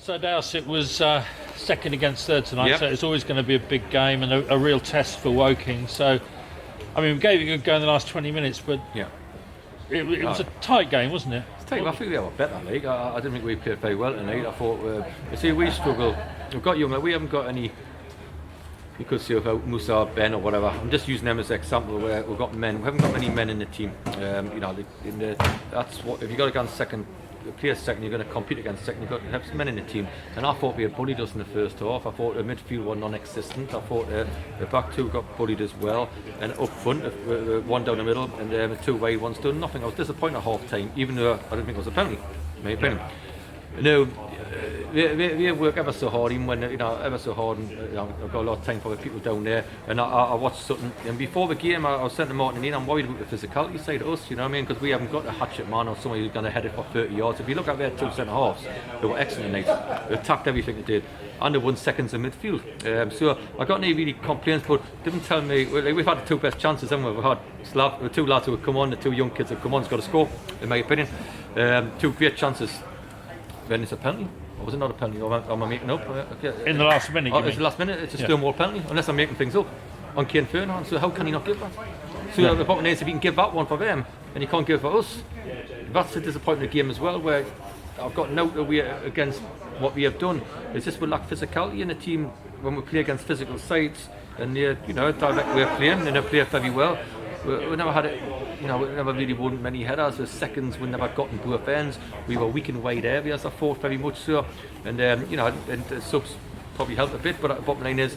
So Dowse, it was second against third tonight, Yep. so it's always going to be a big game and a real test for Woking. So, I mean, we gave it a good go in the last 20 minutes, but Yeah. it was a tight game, wasn't it? I think we were better, League. I didn't think we played very well tonight. I thought, you see, we struggle. We've got young, we haven't got any. You could say about Musa, Ben, or whatever. I'm just using them as an example where we've got men. We haven't got many men in the team. That's what if you got against second. Play second, you're going to compete against second. You've got to have men in the team, and I thought we had bullied us in the first half. I thought the midfield were non-existent. I thought the back two got bullied as well, and up front, one down the middle, and the two wide ones done nothing. I was disappointed at half time, even though I didn't think it was a penalty. In my opinion. No, we work ever so hard, even when ever so hard. And, I've got a lot of time for the people down there, and I watched Sutton. And before the game, I was saying to Martin and Ian, I'm worried about the physicality side of us. You know what I mean? Because we haven't got a hatchet man or somebody who's going to head it for 30 yards. If you look at their two centre halves, they were excellent tonight. They attacked everything they did, and they won seconds in midfield. So I got no really complaints, but didn't tell me. We've had the two best chances, haven't we? We've had the two lads who have come on, the two young kids who have come on, has got to score. In my opinion, two great chances. Then it's a penalty. Or was it not a penalty? Or am I making up? In the last minute, it's the last minute. It's a Stonewall penalty, unless I'm making things up. On Kane Fernand, so how can he not give that? So the bottom is, if he can give that one for them, and he can't give it for us, that's a disappointing game as well, where I've got no way against what we have done. It's just we lack physicality in the team when we play against physical sides, and direct way of playing, and they play very well. We never had it, we never really won many headers. The seconds we never got in both ends. We were weak in wide areas, I thought, very much so. And and the subs probably helped a bit, but the bottom line is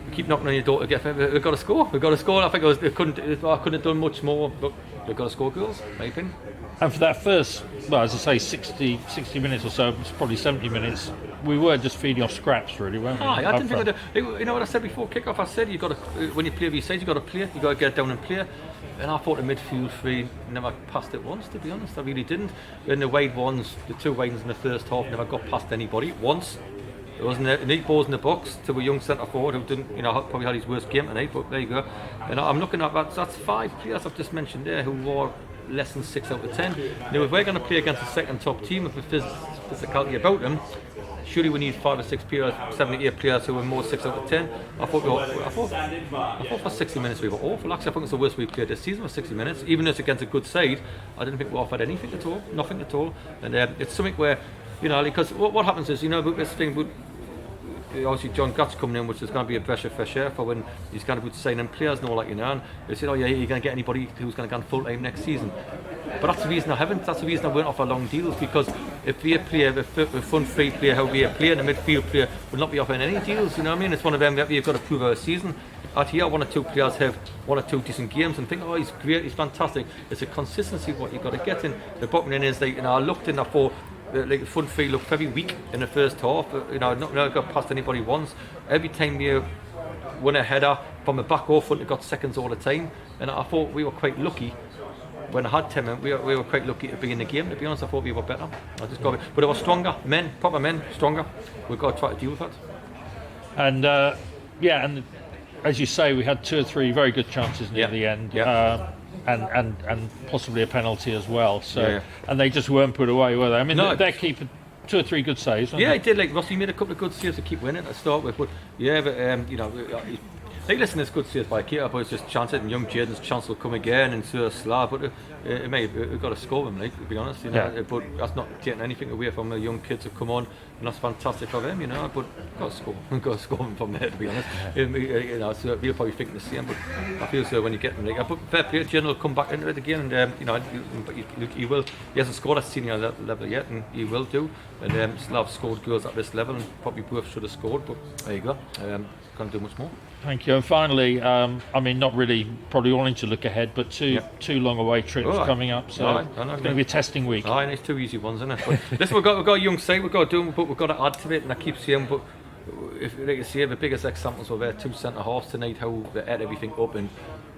we keep knocking on your door to get. We've got to score. We've got to score. I think I couldn't have done much more, but we've got to score goals, in my opinion. And for that first, well, as I say, 60 minutes or so, it's probably 70 minutes, we were just feeding off scraps, really, weren't we? I didn't think you know what I said before kick-off? I said you've got to, when you play these sides, you've got to play. You've got to get down and play. And I thought the midfield three never passed it once, to be honest. I really didn't. And the wide ones, the two wide ones in the first half, never got past anybody once. There wasn't a neat balls in the box to a young centre forward who didn't, probably had his worst game tonight, but there you go. And I'm looking at that, that's 5 players I've just mentioned there who were less than 6 out of 10. Now, if we're going to play against a second top team with the physicality about them, surely we need 5 or 6 players, 7 or 8 players who are more 6 out of 10. I thought for 60 minutes we were awful. Actually, I think it's the worst we've played this season for 60 minutes. Even though it's against a good side, I didn't think we offered anything at all, nothing at all. And it's something where, because what happens is, about this thing, obviously John Gatt's coming in, which is going to be a breath of fresh air for when he's going to be signing players and all that, and they said, you're going to get anybody who's going to go full time next season. But that's the reason I haven't. That's the reason I won't offer long deals, because if we play a front free player, how we play, and a midfield player will not be offering any deals. You know what I mean? It's one of them that we've got to prove our season. Out here, 1 or 2 players have 1 or 2 decent games and think, he's great, he's fantastic. It's a consistency what you've got to get in. The bottom line is, I looked in, I thought, the front three looked very weak in the first half. Not got past anybody once. Every time you won a header from the back or front, it got seconds all the time. And I thought we were quite lucky when I had 10 men. We were quite lucky to be in the game. To be honest, I thought we were better. But it was stronger men, proper men, stronger. We've got to try to deal with that. And and as you say, we had 2 or 3 very good chances near the end. Yeah. And possibly a penalty as well. So and they just weren't put away, were they? I mean, their keeper, 2 or 3 good saves. Yeah, he did. Like Rossi made a couple of good saves to keep winning to start with. But listen, it's good saves by keeper, but it's just chance it, and young Jaden's chance will come again, and so Slav. But we've got to score them, to be honest. But that's not taking anything away from the young kids who come on, and that's fantastic for them. But we've got to score. We've got to score them from there, to be honest. So we'll probably think the same. But I feel so when you get them. But fair play, Jaden will come back into it again, and he will. He hasn't scored at senior level yet, and he will do. And Slav scored goals at this level, and probably both should have scored. But there you go. Can't do much more. Thank you. And finally, not really probably wanting to look ahead, but two long away trips coming up, so it's going to be a testing week. And it's 2 easy ones, isn't it? But listen, we've got a young side, we've got to do them, but we've got to add to it, and I keep saying, but if like you see, the biggest examples were there 2 centre halves tonight, how they ate everything up and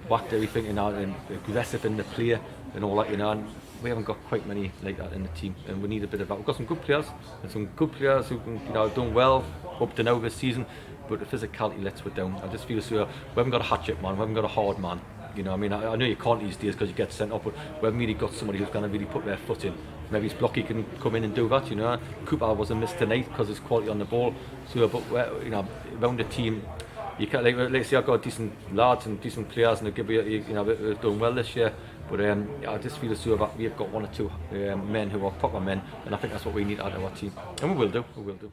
whacked everything and aggressive in the play and all that, and we haven't got quite many like that in the team, and we need a bit of that. We've got some good players, and some good players who have done well up to now this season, but the physicality lets us down. I just feel so we haven't got a hatchet man, we haven't got a hard man. I know you can't these days because you get sent up, but we haven't really got somebody who's going to really put their foot in maybe his blocky can come in and do that. You know, Cooper was a miss tonight because his quality on the ball. So, but you know, around the team, you can't like say I've got decent lads and decent players, and they're doing well this year. But I just feel as though that we've got one or two men who are proper men, and I think that's what we need out of our team, and we will do.